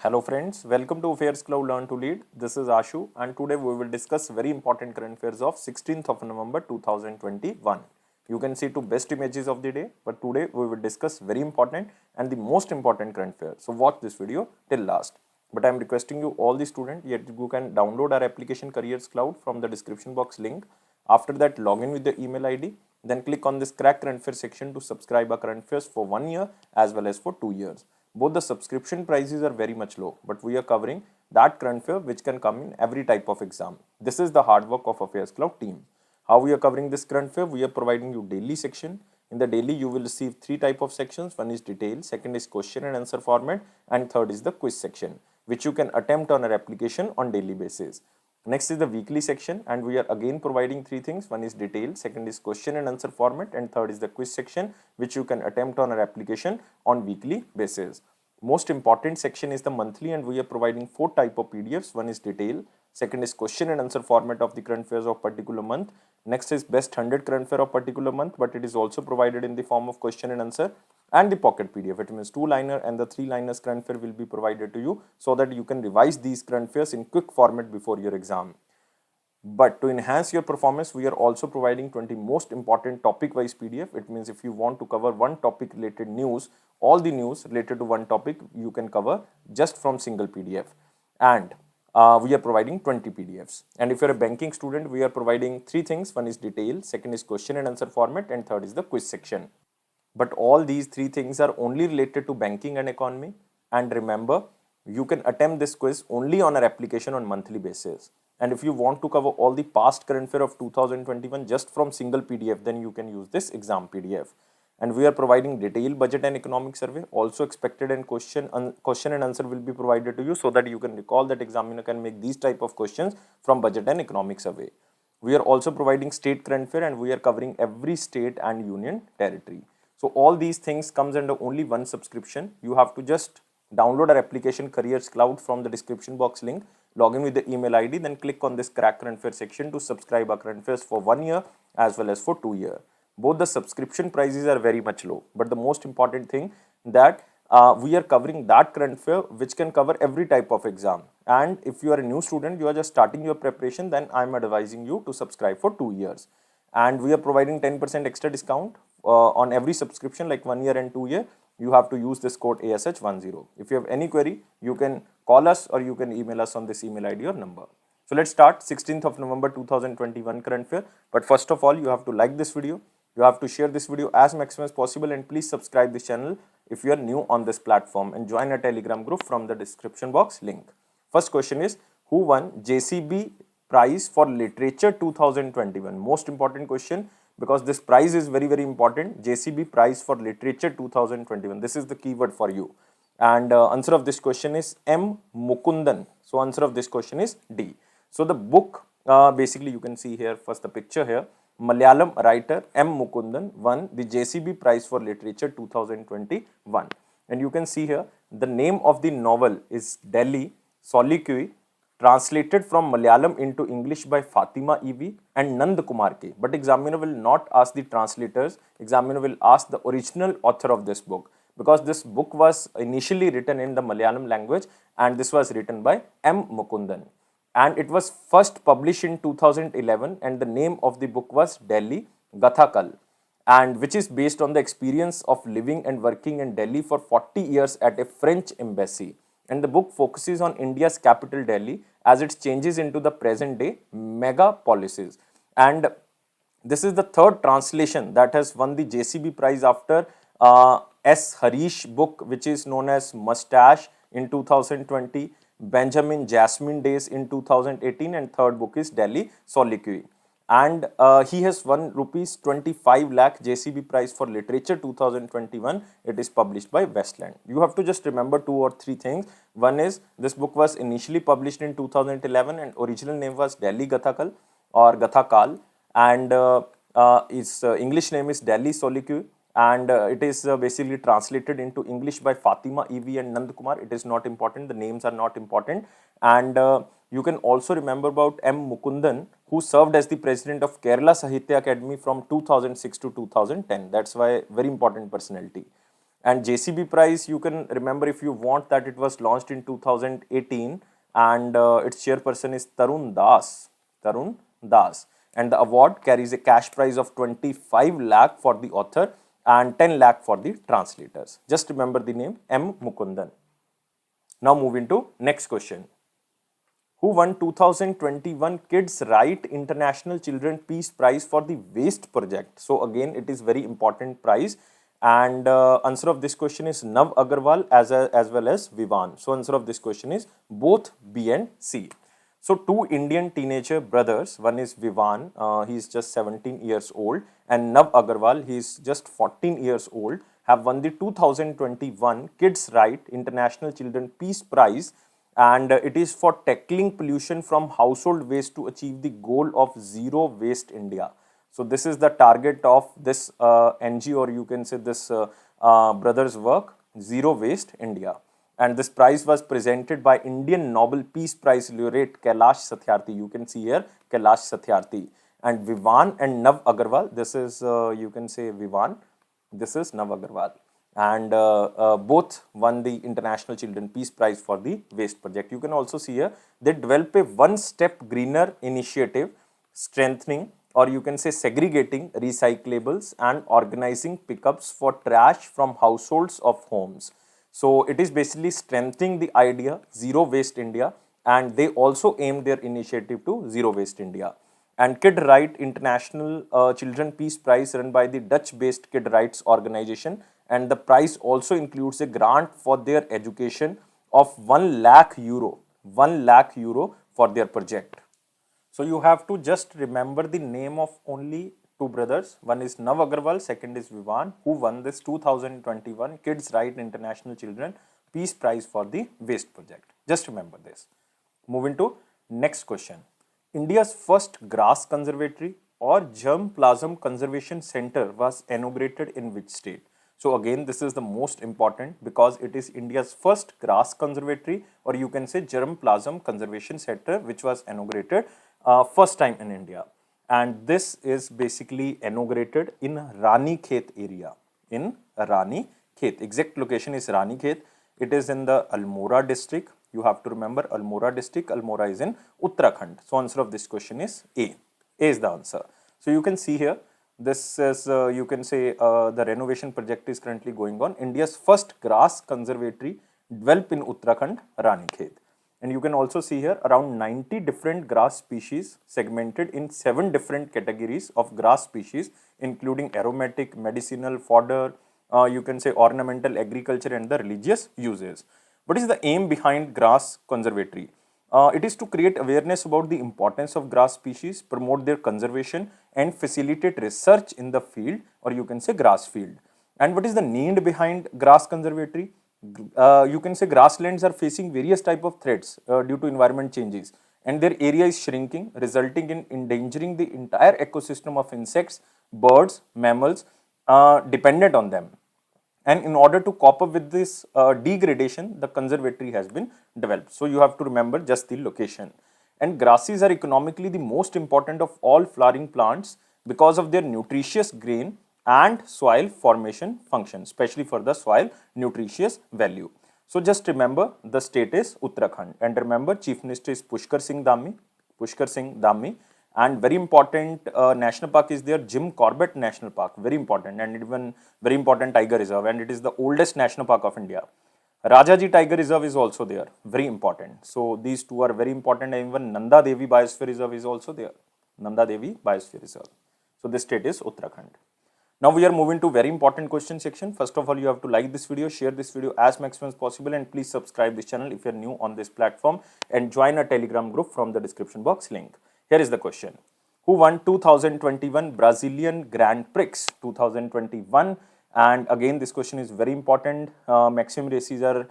Hello friends, welcome to Affairs Cloud Learn to Lead. This is Ashu and today we will discuss very important current affairs of 16th of November 2021. You can see two best images of the day, but today we will discuss very important and the most important current affairs. So watch this video till last. But I am requesting you all the students, yet you can download our application Careers Cloud from the description box link. After that, log in with the email ID. Then click on this crack current affairs section to subscribe our current affairs for 1 year as well as for 2 years. Both the subscription prices are very much low, but we are covering that current affair which can come in every type of exam. This is the hard work of Affairs Cloud team. How we are covering this current affair? We are providing you daily section. In the daily, you will receive three type of sections. One is detail, second is question and answer format, and third is the quiz section, which you can attempt on our application on daily basis. Next is the weekly section, and we are again providing three things. One is detail, second is question and answer format, and third is the quiz section, which you can attempt on our application on weekly basis. Most important section is the monthly, and we are providing four type of PDFs. One is detail, second is question and answer format of the current affairs of particular month. Next is best 100 current affair of particular month, but it is also provided in the form of question and answer, and the pocket PDF. It means 2-liner and the 3-liners current affair will be provided to you so that you can revise these current affairs in quick format before your exam. But to enhance your performance, we are also providing 20 most important topic wise PDF. It means if you want to cover one topic related news, all the news related to one topic you can cover just from single PDF. And we are providing 20 PDFs. And if you're a banking student, we are providing three things. One is detail, second is question and answer format, and third is the quiz section. But all these three things are only related to banking and economy. And remember, you can attempt this quiz only on our application on monthly basis. And if you want to cover all the past current affair of 2021 just from single PDF, then you can use this exam PDF. And we are providing detailed budget and economic survey. Also expected and question and answer will be provided to you so that you can recall that examiner can make these type of questions from budget and economic survey. We are also providing state current affair, and we are covering every state and union territory. So all these things comes under only one subscription. You have to just download our application Careers Cloud from the description box link, log in with the email ID, then click on this crack current affair section to subscribe our current affairs for 1 year as well as for 2 years. Both the subscription prices are very much low, but the most important thing that we are covering that current affair which can cover every type of exam. And if you are a new student, you are just starting your preparation, then I am advising you to subscribe for 2 years. And we are providing 10% extra discount on every subscription like 1 year and 2 year. You have to use this code ASH10. If you have any query, you can call us or you can email us on this email ID or number. So let's start 16th of November 2021 current affair. But first of all, you have to like this video. You have to share this video as maximum as possible, and please subscribe this channel if you are new on this platform, and join a Telegram group from the description box link. First question is, who won JCB Prize for Literature 2021? Most important question, because this prize is very, very important. JCB Prize for Literature 2021. This is the keyword for you. And answer of this question is M. Mukundan. So answer of this question is D. So the book, basically you can see here first the picture here. Malayalam writer M. Mukundan won the JCB Prize for Literature 2021. And you can see here the name of the novel is Delhi Soliloquy, translated from Malayalam into English by Fatima E.V. and Nand Kumar K. But examiner will not ask the translators, examiner will ask the original author of this book, because this book was initially written in the Malayalam language and this was written by M. Mukundan. And it was first published in 2011, and the name of the book was Delhi Gathakal, and which is based on the experience of living and working in Delhi for 40 years at a French embassy. And the book focuses on India's capital Delhi as it changes into the present day megapolises. And this is the third translation that has won the JCB Prize after S. Harish book, which is known as Mustache in 2020, Benjamin Jasmine Days in 2018, and third book is Delhi Soliloquy. And he has won rupees 25 lakh JCB Prize for Literature 2021. It is published by Westland. You have to just remember 2 or 3 things. One is this book was initially published in 2011 and original name was Delhi Gathakal or Gathakal, and its English name is Delhi Soliloquy, and it is basically translated into English by Fatima E.V. and Nand Kumar. It is not important, the names are not important. And you can also remember about M. Mukundan, who served as the president of Kerala Sahitya Academy from 2006 to 2010. That's why very important personality. And JCB prize, you can remember if you want that it was launched in 2018 and its chairperson is Tarun Das. Tarun Das. And the award carries a cash prize of 25 lakh for the author and 10 lakh for the translators. Just remember the name M. Mukundan. Now moving to next question. Who won 2021 Kids Right International Children Peace Prize for the Waste Project? So again, it is very important prize. And answer of this question is Nav Agarwal as well as Vivan. So answer of this question is both B and C. So two Indian teenager brothers, one is Vivan, he is just 17 years old, and Nav Agarwal, he is just 14 years old, have won the 2021 Kids Right International Children Peace Prize, and it is for tackling pollution from household waste to achieve the goal of zero waste India. So this is the target of this NGO, or you can say this brothers work, Zero Waste India. And this prize was presented by Indian Nobel Peace Prize laureate Kailash Satyarthi. You can see here Kailash Satyarthi. And Vivan and Nav Agarwal, this is you can say Vivan, this is Nav Agarwal. And both won the International Children Peace Prize for the Waste Project. You can also see here they develop a one step greener initiative strengthening, or you can say segregating recyclables and organizing pickups for trash from households of homes. So it is basically strengthening the idea Zero Waste India, and they also aim their initiative to Zero Waste India. And Kid Right International Children Peace Prize run by the Dutch-based Kid Rights organization, and the prize also includes a grant for their education of 1 lakh euro, 1 lakh euro for their project. So you have to just remember the name of only two brothers. One is Nav Agarwal, second is Vivan, who won this 2021 Kids Right International Children Peace Prize for the Waste Project. Just remember this. Moving to next question. India's first grass conservatory or germplasm conservation center was inaugurated in which state? So again, this is the most important because it is India's first grass conservatory, or you can say germplasm conservation center, which was inaugurated first time in India. And this is basically inaugurated in Rani Khet area. In Rani Khet. Exact location is Rani Khet. It is in the Almora district. You have to remember Almora district. Almora is in Uttarakhand. So answer of this question is A. A is the answer. So you can see here, this is you can say the renovation project is currently going on. India's first grass conservatory developed in Uttarakhand, Rani Khet. And you can also see here around 90 different grass species segmented in 7 different categories of grass species, including aromatic, medicinal, fodder, you can say ornamental, agriculture, and the religious uses. What is the aim behind grass conservatory? It is to create awareness about the importance of grass species, promote their conservation, and facilitate research in the field, or you can say grass field. And what is the need behind grass conservatory? You can say grasslands are facing various type of threats due to environment changes, and their area is shrinking, resulting in endangering the entire ecosystem of insects, birds, mammals dependent on them. And in order to cope up with this degradation, the conservatory has been developed. So you have to remember just the location. And grasses are economically the most important of all flowering plants because of their nutritious grain and soil formation function, especially for the soil nutritious value. So just remember the state is Uttarakhand, and remember Chief Minister is Pushkar Singh Dhami. Pushkar Singh Dhami. And very important national park is there, Jim Corbett National Park, very important, and even very important tiger reserve, and it is the oldest national park of India. Rajaji Tiger Reserve is also there, very important. So these two are very important, and even Nanda Devi Biosphere Reserve is also there, Nanda Devi Biosphere Reserve. So this state is Uttarakhand. Now we are moving to very important question section. First of all, you have to like this video, share this video as maximum as possible, and please subscribe this channel if you are new on this platform, and join a Telegram group from the description box link. Here is the question. Who won 2021 Brazilian Grand Prix 2021? And again, this question is very important. Maximum races are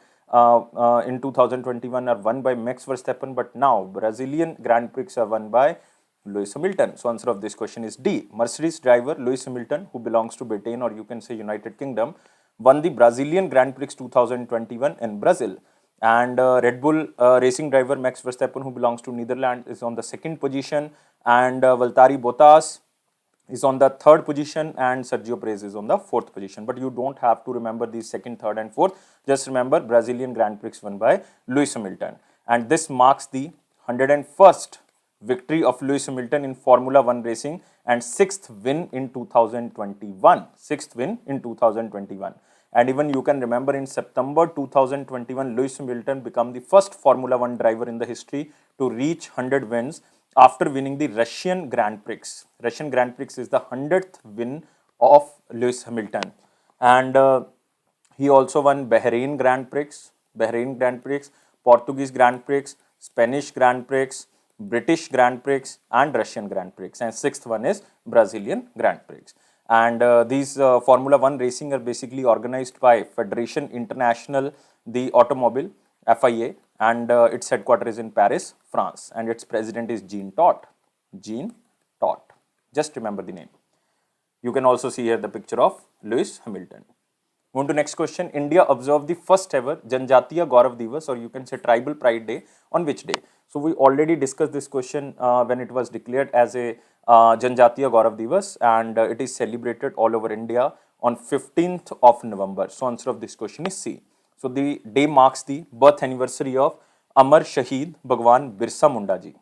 in 2021 are won by Max Verstappen, but now Brazilian Grand Prix are won by Lewis Hamilton. So answer of this question is D. Mercedes driver Lewis Hamilton, who belongs to Britain, or you can say United Kingdom, won the Brazilian Grand Prix 2021 in Brazil. And Red Bull racing driver Max Verstappen, who belongs to Netherlands, is on the second position. And Valtteri Bottas is on the third position and Sergio Perez is on the fourth position. But you don't have to remember the second, third and fourth. Just remember Brazilian Grand Prix won by Lewis Hamilton. And this marks the 101st victory of Lewis Hamilton in Formula One racing and sixth win in 2021. Sixth win in 2021. And even you can remember in September 2021, Lewis Hamilton became the first Formula One driver in the history to reach 100 wins after winning the Russian Grand Prix. Russian Grand Prix is the 100th win of Lewis Hamilton. And he also won Bahrain Grand Prix, Portuguese Grand Prix, Spanish Grand Prix, British Grand Prix and Russian Grand Prix. And sixth one is Brazilian Grand Prix. And these Formula One racing are basically organized by Federation International the Automobile, FIA, and its headquarters is in Paris, France. And its president is Jean Todt. Jean Todt. Just remember the name. You can also see here the picture of Lewis Hamilton. Moving to next question. India observed the first ever Janjatiya Gaurav Divas, or you can say Tribal Pride Day, on which day? So we already discussed this question when it was declared as a Janjatiya Gaurav Divas, and it is celebrated all over India on 15th of November. So answer of this question is C. So the day marks the birth anniversary of Amar Shaheed Bhagwan Birsa Munda ji.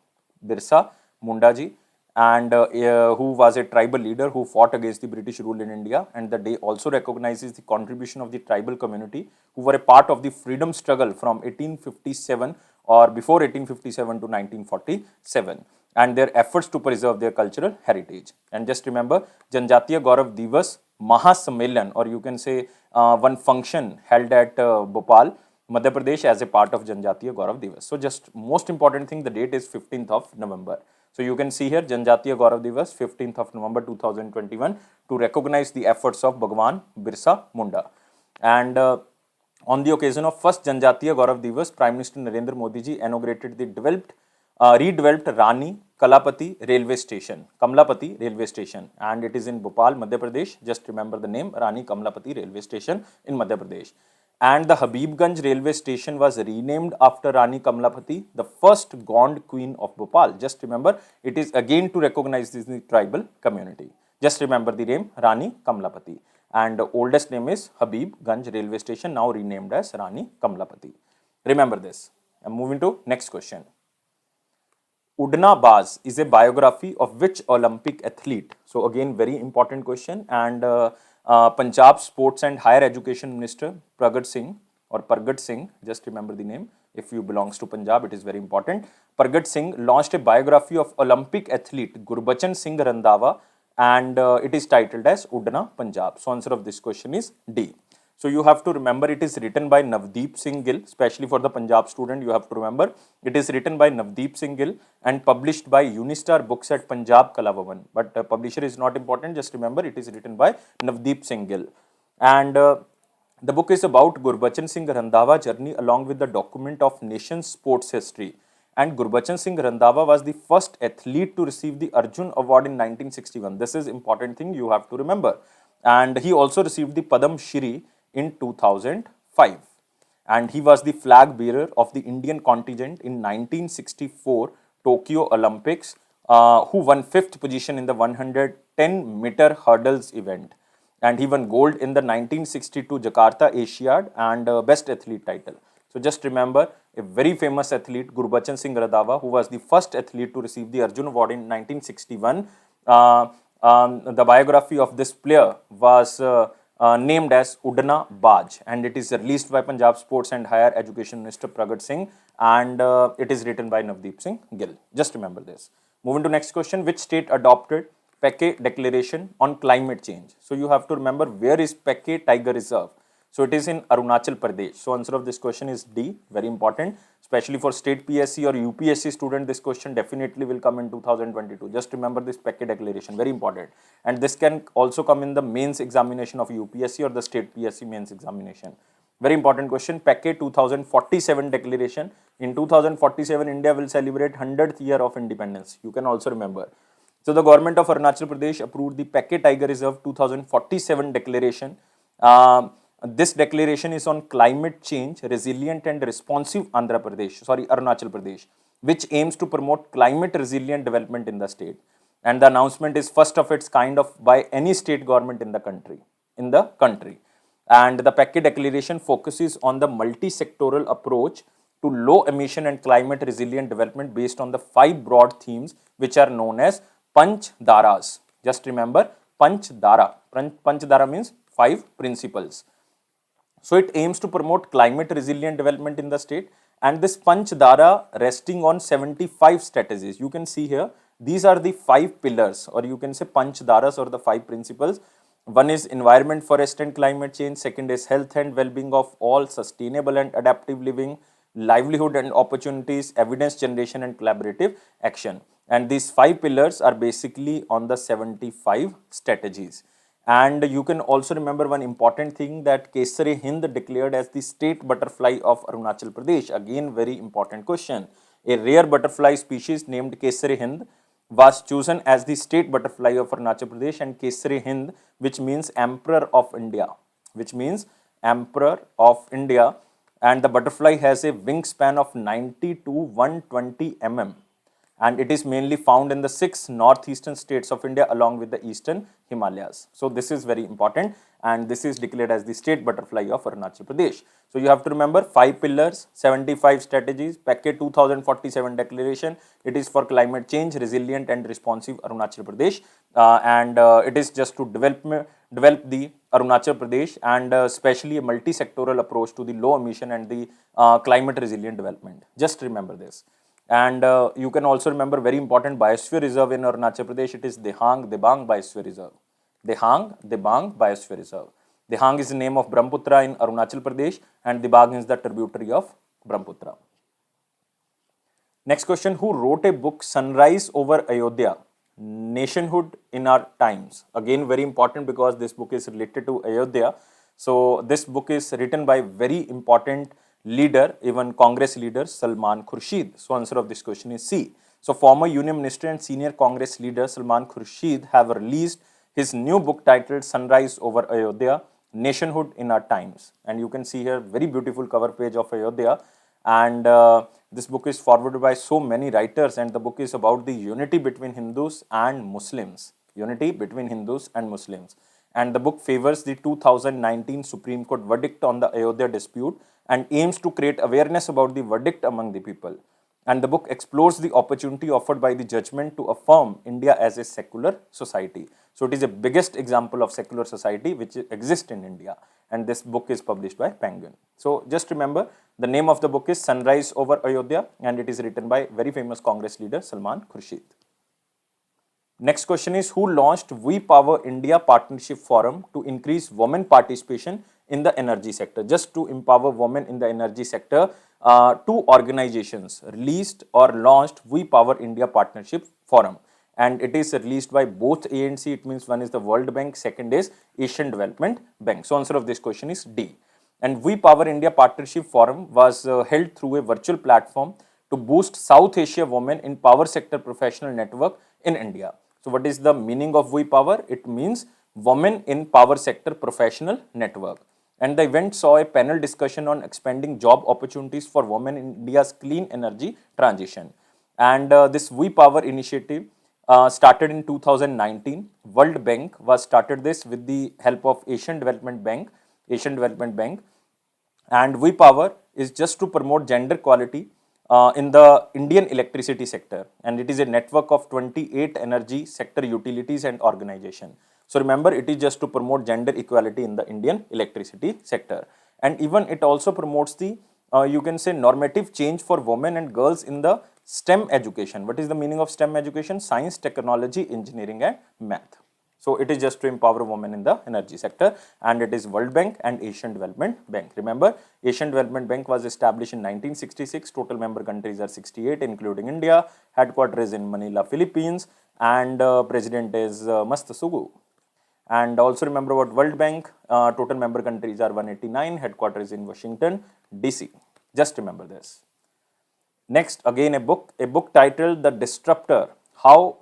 Birsa Munda ji, and who was a tribal leader who fought against the British rule in India. And the day also recognizes the contribution of the tribal community who were a part of the freedom struggle from 1857 or before 1857 to 1947, and their efforts to preserve their cultural heritage. And just remember, Janjatiya Gaurav Divas Mahasammelan, or you can say one function held at Bhopal, Madhya Pradesh, as a part of Janjatiya Gaurav Divas. So just most important thing, the date is 15th of November. So you can see here Janjatiya Gaurav Divas 15th of November 2021 to recognize the efforts of Bhagwan Birsa Munda. And on the occasion of first Janjatiya Gaurav Divas, Prime Minister Narendra Modi ji inaugurated the redeveloped Rani Kalapati Railway Station, Kamlapati Railway Station, and it is in Bhopal, Madhya Pradesh. Just remember the name, Rani Kamlapati Railway Station in Madhya Pradesh. And the Habibganj railway station was renamed after Rani Kamlapati, the first Gond Queen of Bhopal. Just remember, it is again to recognize the tribal community. Just remember the name, Rani Kamlapati. And the oldest name is Habibganj railway station, now renamed as Rani Kamlapati. Remember this. I'm moving to next question. Udna Baz is a biography of which Olympic athlete? So again, very important question. And Punjab Sports and Higher Education Minister Pragat Singh, just remember the name. If you belongs to Punjab, it is very important. Pragat Singh launched a biography of Olympic athlete Gurbachan Singh Randhawa, and it is titled as Udna Punjab. So answer of this question is D. So you have to remember it is written by Navdeep Singh Gill, especially for the Punjab student. You have to remember it is written by Navdeep Singh Gill and published by Unistar Books at Punjab Kala Bhavan. But publisher is not important. Just remember it is written by Navdeep Singh Gill. And the book is about Gurbachan Singh Randhawa journey along with the document of nation's sports history. And Gurbachan Singh Randhawa was the first athlete to receive the Arjun Award in 1961. This is important thing you have to remember. And he also received the Padam Shri in 2005, and he was the flag bearer of the Indian contingent in 1964 Tokyo Olympics, who won 5th position in the 110-meter hurdles event, and he won gold in the 1962 Jakarta Asiad and best athlete title. So just remember a very famous athlete Gurbachan Singh Randhawa, who was the first athlete to receive the Arjun Award in 1961. The biography of this player was named as Udna Baz, and it is released by Punjab Sports and Higher Education Minister Pragat Singh, and it is written by Navdeep Singh Gill. Just remember this. Moving to next question. Which state adopted Peke Declaration on climate change? So you have to remember where is Peke Tiger Reserve. So it is in Arunachal Pradesh. So answer of this question is D. Very important. Especially for state PSC or UPSC student, this question definitely will come in 2022. Just remember this Peke Declaration, very important. And this can also come in the mains examination of UPSC or the state PSC mains examination. Very important question. Peke 2047 Declaration. In 2047, India will celebrate 100th year of independence. You can also remember. So the government of Arunachal Pradesh approved the Peke Tiger Reserve 2047 Declaration. This declaration is on climate change, resilient and responsive Arunachal Pradesh, which aims to promote climate resilient development in the state. and the announcement is first of its kind of by any state government in the country. And the Pecci Declaration focuses on the multi-sectoral approach to low emission and climate resilient development based on the 5 broad themes which are known as Panch Dharas. Just remember Panch Dhara. Panch Dhara means 5 principles. So it aims to promote climate resilient development in the state, and this Panch Dhara resting on 75 strategies. You can see here, these are the 5 pillars, or you can say Panch Dharas, or the 5 principles. One is environment, forest and climate change. Second is health and well-being of all, sustainable and adaptive living, livelihood and opportunities, evidence generation and collaborative action. And these 5 pillars are basically on the 75 strategies. And you can also remember one important thing, that Kesari Hind declared as the state butterfly of Arunachal Pradesh. Again, very important question. A rare butterfly species named Kesari Hind was chosen as the state butterfly of Arunachal Pradesh, and Kesari Hind, which means Emperor of India, and the butterfly has a wingspan of 90 to 120 mm, and it is mainly found in the 6 northeastern states of India along with the eastern Himalayas. So this is very important, and this is declared as the state butterfly of Arunachal Pradesh. So you have to remember 5 pillars, 75 strategies, Pecci 2047 declaration. It is for climate change, resilient and responsive Arunachal Pradesh, and it is just to develop the Arunachal Pradesh, and especially a multi-sectoral approach to the low emission and the climate resilient development. Just remember this. And you can also remember very important biosphere reserve in Arunachal Pradesh. It is Dehang Debang Biosphere Reserve. Dehang Debang Biosphere Reserve. Dehang is the name of Brahmaputra in Arunachal Pradesh, and Debang is the tributary of Brahmaputra. Next question, who wrote a book Sunrise over Ayodhya, Nationhood in Our Times? Again, very important because this book is related to Ayodhya. So this book is written by very important leader, even Congress leader, Salman Khurshid. So answer of this question is C. So former Union Minister and senior Congress leader Salman Khurshid have released his new book titled Sunrise over Ayodhya, Nationhood in Our Times. And you can see here very beautiful cover page of Ayodhya. And this book is forwarded by so many writers, and the book is about the unity between Hindus and Muslims. Unity between Hindus and Muslims. And the book favors the 2019 Supreme Court verdict on the Ayodhya dispute and aims to create awareness about the verdict among the people. And the book explores the opportunity offered by the judgment to affirm India as a secular society. So it is the biggest example of secular society which exists in India. And this book is published by Penguin. So just remember, the name of the book is Sunrise over Ayodhya, and it is written by very famous Congress leader Salman Khurshid. Next question is, who launched We Power India Partnership Forum to increase women participation in the energy sector? Just to empower women in the energy sector, 2 organizations released or launched We Power India Partnership Forum, and it is released by both ANC. It means one is the World Bank, second is Asian Development Bank. So answer of this question is D. And We Power India Partnership Forum was held through a virtual platform to boost South Asia women in power sector professional network in India. So what is the meaning of We Power? It means Women in Power Sector Professional Network. And the event saw a panel discussion on expanding job opportunities for women in India's clean energy transition. And this We Power initiative started in 2019. World Bank was started this with the help of Asian Development Bank. And We Power is just to promote gender equality in the Indian electricity sector, and it is a network of 28 energy sector utilities and organization. So remember, it is just to promote gender equality in the Indian electricity sector, and even it also promotes the you can say normative change for women and girls in the STEM education. What is the meaning of STEM education? Science, technology, engineering and math. So it is just to empower women in the energy sector, and it is World Bank and Asian Development Bank. Remember, Asian Development Bank was established in 1966. Total member countries are 68, including India. Headquarters is in Manila, Philippines, and president is Mast Sugu. And also remember about World Bank, total member countries are 189. Headquarters is in Washington, DC. Just remember this. Next, again a book titled The Disruptor, how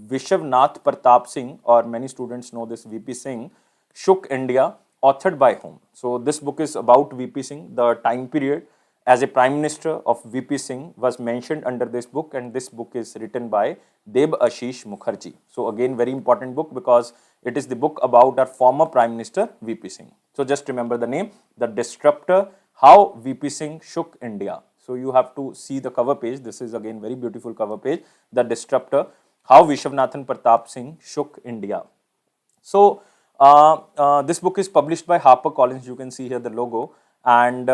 Vishwanath Pratap Singh, or many students know this VP Singh, shook India, authored by whom? So this book is about VP Singh, the time period, as a Prime Minister of VP Singh was mentioned under this book, and this book is written by Deb Ashish Mukherjee. So again, very important book because it is the book about our former Prime Minister VP Singh. So just remember the name, The Disruptor, How VP Singh Shook India. So you have to see the cover page. This is again very beautiful cover page. The Disruptor, How Vishwanathan Pratap Singh Shook India. So this book is published by HarperCollins. You can see here the logo, and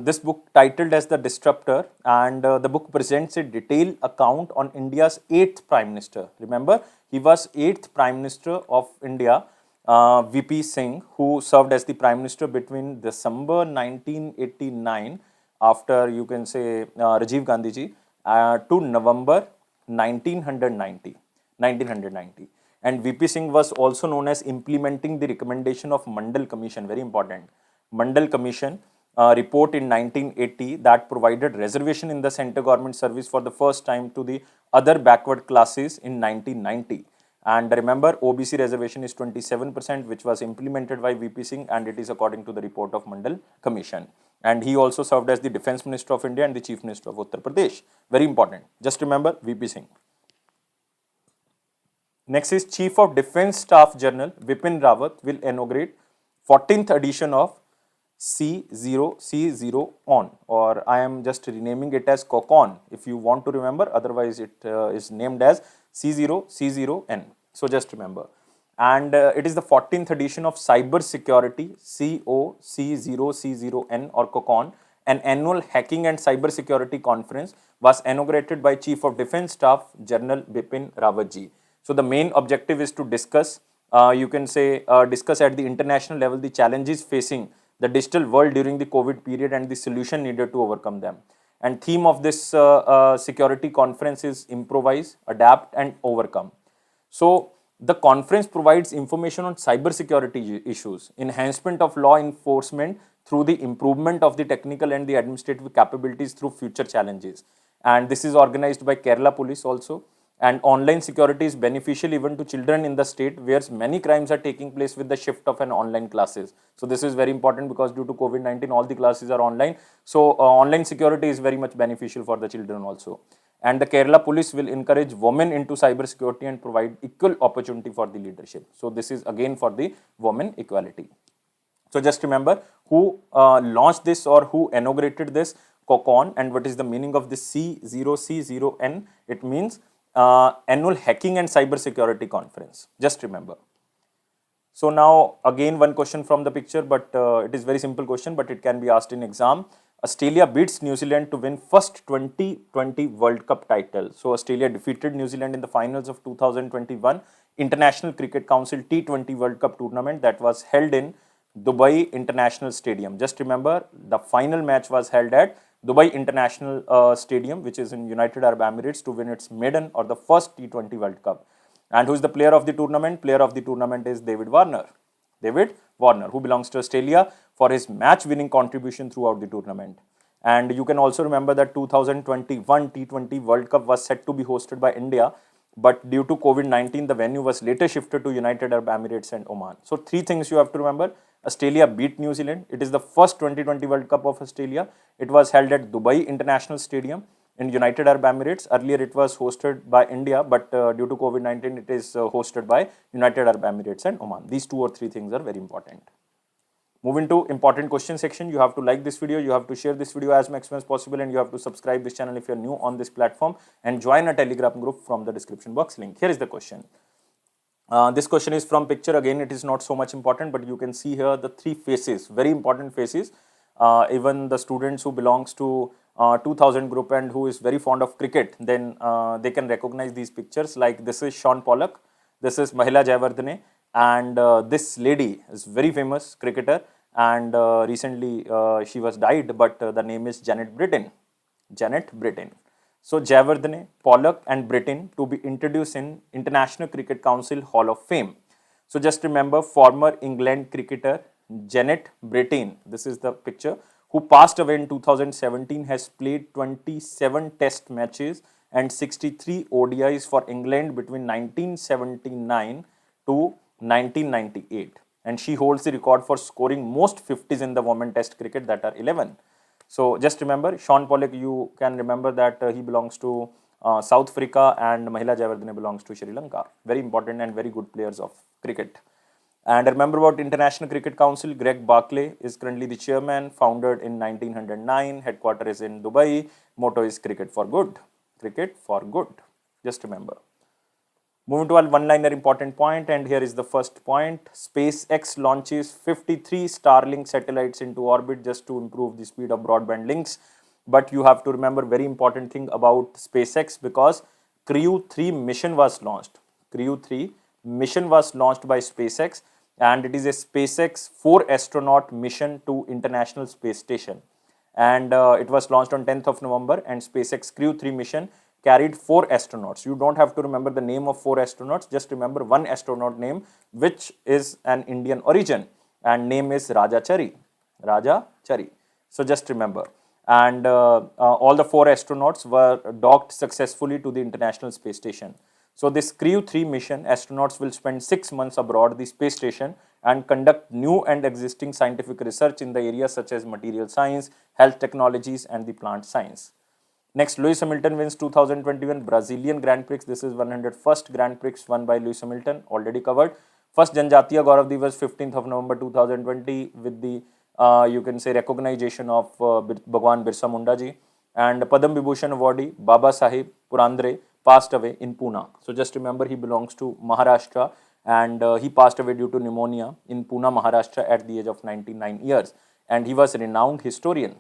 this book titled as The Disruptor, and the book presents a detailed account on India's 8th Prime Minister. Remember, he was 8th Prime Minister of India, VP Singh, who served as the Prime Minister between December 1989, after you can say Rajiv Gandhi ji, to November 1990. And VP Singh was also known as implementing the recommendation of Mandal Commission, very important. Mandal Commission report in 1980 that provided reservation in the center government service for the first time to the other backward classes in 1990. And remember, OBC reservation is 27%, which was implemented by VP Singh, and it is according to the report of Mandal Commission. And he also served as the Defense Minister of India and the Chief Minister of Uttar Pradesh. Very important. Just remember VP Singh. Next is Chief of Defence Staff General Bipin Rawat will inaugurate 14th edition of C0C0 on, or I am just renaming it as COCON if you want to remember, otherwise it is named as C0C0N. So just remember. And it is the 14th edition of Cyber Security COC0C0N or COCON, an annual hacking and cyber security conference was inaugurated by Chief of Defence Staff General Bipin Rawat ji. So the main objective is to discuss, discuss at the international level the challenges facing the digital world during the COVID period and the solution needed to overcome them. And theme of this security conference is improvise, adapt, and overcome. So the conference provides information on cyber security issues, enhancement of law enforcement through the improvement of the technical and the administrative capabilities through future challenges. And this is organized by Kerala Police also. And online security is beneficial even to children in the state where many crimes are taking place with the shift of an online classes. So this is very important because due to COVID-19, all the classes are online. So online security is very much beneficial for the children also. And the Kerala Police will encourage women into cyber security and provide equal opportunity for the leadership. So this is again for the women equality. So just remember who launched this or who inaugurated this COCON and what is the meaning of this C0C0N. It means annual hacking and cyber security conference. Just remember. So now again one question from the picture, but it is very simple question, but it can be asked in exam. Australia beats New Zealand to win first 2020 World Cup title. So Australia defeated New Zealand in the finals of 2021 International Cricket Council T20 World Cup tournament that was held in Dubai International Stadium. Just remember, the final match was held at Dubai International Stadium, which is in United Arab Emirates, to win its maiden or the first T20 World Cup. And who is the player of the tournament? Player of the tournament is David Warner. David Warner, who belongs to Australia for his match-winning contribution throughout the tournament. And you can also remember that 2021 T20 World Cup was set to be hosted by India, but due to COVID-19, the venue was later shifted to United Arab Emirates and Oman. So three things you have to remember. Australia beat New Zealand. It is the first 2020 World Cup of Australia. It was held at Dubai International Stadium in United Arab Emirates. Earlier it was hosted by India, but due to COVID-19, it is hosted by United Arab Emirates and Oman. These two or three things are very important. Moving to important question section, you have to like this video, you have to share this video as maximum as possible, and you have to subscribe this channel if you are new on this platform, and join a Telegram group from the description box link. Here is the question. This question is from picture. Again, it is not so much important, but you can see here the three faces, very important faces. Even the students who belongs to 2000 group and who is very fond of cricket, then they can recognize these pictures. Like this is Sean Pollock, this is Mahela Jayawardene, and this lady is very famous cricketer, and recently she was died, but the name is Janet Britton. Janet Britton. So Jayawardene, Pollock and Britton to be introduced in International Cricket Council Hall of Fame. So just remember, former England cricketer Janet Britton, this is the picture, who passed away in 2017, has played 27 test matches and 63 ODIs for England between 1979 to 1998. And she holds the record for scoring most 50s in the women test cricket, that are 11. So just remember, Sean Pollock, you can remember that he belongs to South Africa, and Mahela Jayawardene belongs to Sri Lanka. Very important and very good players of cricket. And I remember about International Cricket Council, Greg Barclay is currently the chairman, founded in 1909, headquarters is in Dubai, motto is cricket for good. Cricket for good, just remember. Moving to our one-liner important point, and here is the first point. SpaceX launches 53 Starlink satellites into orbit just to improve the speed of broadband links. But you have to remember very important thing about SpaceX, because Crew 3 mission was launched. Crew 3 mission was launched by SpaceX, and it is a SpaceX 4 astronaut mission to International Space Station. And it was launched on 10th of November, and SpaceX Crew 3 mission carried 4 astronauts. You don't have to remember the name of 4 astronauts, just remember one astronaut name, which is an Indian origin, and name is Raja Chari. Raja Chari. So just remember. And all the 4 astronauts were docked successfully to the International Space Station. So this Crew 3 mission, astronauts will spend 6 months abroad the space station and conduct new and existing scientific research in the areas such as material science, health technologies, and the plant science. Next, Lewis Hamilton wins 2021 Brazilian Grand Prix. This is 101st Grand Prix won by Lewis Hamilton, already covered. First Janjatiya Gaurav Divas, 15th of November 2020, with the you can say recognition of Bhagwan Birsa Munda ji. And Padam Vibhushan awardee Baba Sahib Purandare passed away in Pune. So just remember, he belongs to Maharashtra, and he passed away due to pneumonia in Pune, Maharashtra at the age of 99 years. And he was a renowned historian,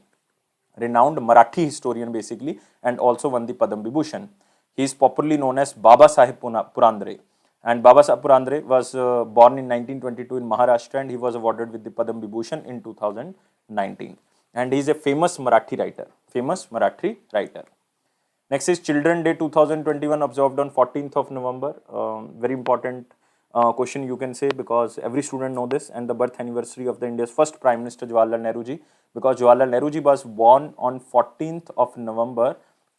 renowned Marathi historian basically, and also won the Padam Vibhushan. He is popularly known as Baba Sahib Purandare. And Baba Sahib Purandare was born in 1922 in Maharashtra, and he was awarded with the Padam Vibhushan in 2019. And he is a famous Marathi writer. Famous Marathi writer. Next is Children Day 2021, observed on 14th of November. Very important question you can say, because every student know this, and the birth anniversary of the India's first Prime Minister Jawaharlal Nehru ji, because Jawaharlal Nehru ji was born on 14th of November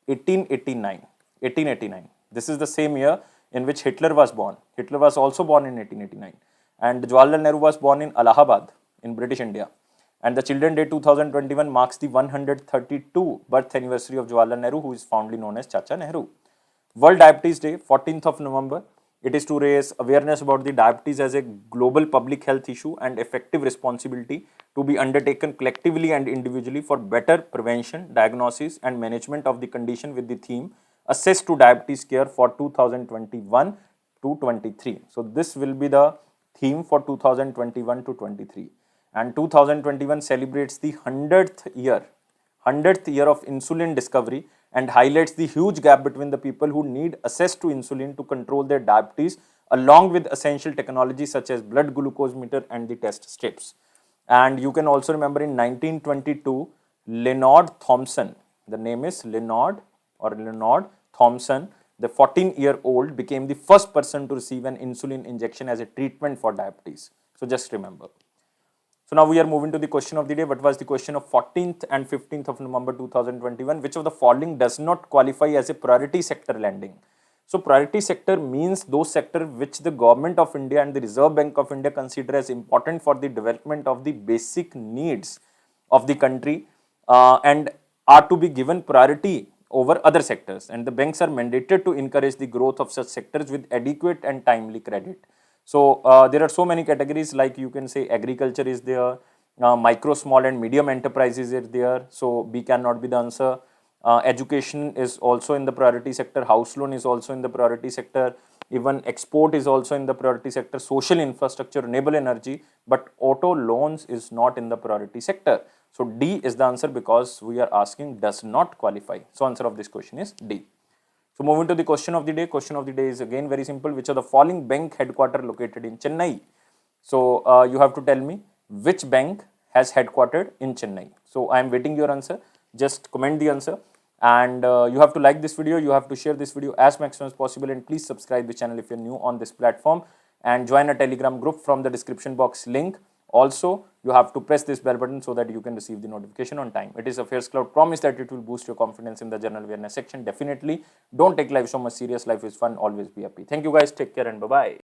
1889. 1889. This is the same year in which Hitler was born. Hitler was also born in 1889. And Jawaharlal Nehru was born in Allahabad in British India. And the Children Day 2021 marks the 132 birth anniversary of Jawaharlal Nehru, who is fondly known as Chacha Nehru. World Diabetes Day, 14th of November. It is to raise awareness about the diabetes as a global public health issue and effective responsibility to be undertaken collectively and individually for better prevention, diagnosis, and management of the condition, with the theme Assess to Diabetes Care for 2021 to 23. So this will be the theme for 2021 to 23. And 2021 celebrates the 100th year of insulin discovery, and highlights the huge gap between the people who need access to insulin to control their diabetes, along with essential technologies such as blood glucose meter and the test strips. And you can also remember in 1922, Leonard Thompson, the name is Leonard Thompson, the 14-year-old became the first person to receive an insulin injection as a treatment for diabetes. So just remember. So now we are moving to the question of the day. What was the question of 14th and 15th of November 2021? Which of the following does not qualify as a priority sector lending? So priority sector means those sectors which the Government of India and the Reserve Bank of India consider as important for the development of the basic needs of the country, and are to be given priority over other sectors. And the banks are mandated to encourage the growth of such sectors with adequate and timely credit. So there are so many categories, like you can say agriculture is there, micro, small and medium enterprises is there. So B cannot be the answer. Education is also in the priority sector. House loan is also in the priority sector. Even export is also in the priority sector. Social infrastructure, renewable energy, but auto loans is not in the priority sector. So D is the answer, because we are asking does not qualify. So answer of this question is D. So moving to the question of the day. Question of the day is again very simple. Which of the following bank headquarters located in Chennai? So you have to tell me which bank has headquartered in Chennai. So I am waiting your answer. Just comment the answer, and you have to like this video. You have to share this video as maximum as possible, and please subscribe the channel if you're new on this platform, and join a Telegram group from the description box link. Also, you have to press this bell button so that you can receive the notification on time. It is Affairs Cloud promise that it will boost your confidence in the general awareness section. Definitely don't take life so much serious. Life is fun. Always be happy. Thank you guys. Take care and bye-bye.